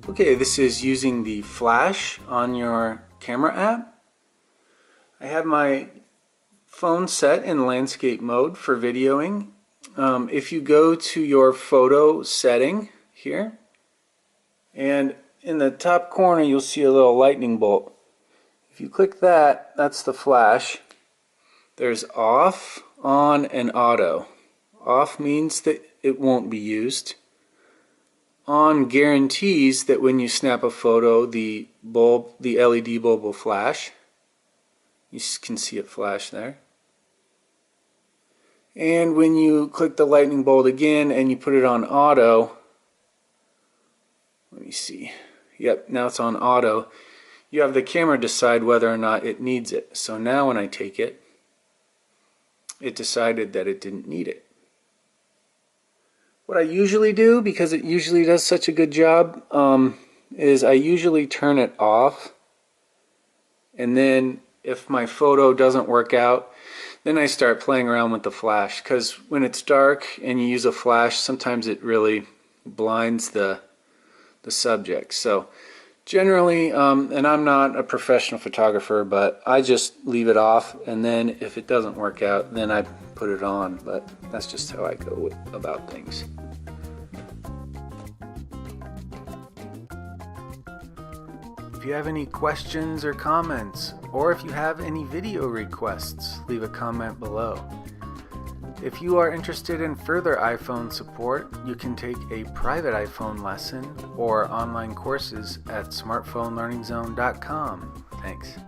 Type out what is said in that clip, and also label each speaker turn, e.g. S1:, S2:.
S1: Okay, this is using the flash on your camera app. I have my phone set in landscape mode for videoing. If you go to your photo setting here, and in the top corner you'll see a little lightning bolt. If you click that, that's the flash. There's off, on, and auto. Off means that it won't be used. On guarantees that when you snap a photo, the LED bulb will flash. You can see it flash there. And when you click the lightning bolt again and you put it on auto, let me see. Yep, now it's on auto. You have the camera decide whether or not it needs it. So now when I take it, it decided that it didn't need it. What I usually do, because it usually does such a good job, is I usually turn it off, and then if my photo doesn't work out, then I start playing around with the flash, because when it's dark and you use a flash, sometimes it really blinds the subject. So generally, and I'm not a professional photographer, but I just leave it off, and then if it doesn't work out, then I put it on. But that's just how I go about things. If you have any questions or comments, or if you have any video requests, leave a comment below. If you are interested in further iPhone support, you can take a private iPhone lesson or online courses at smartphonelearningzone.com. Thanks.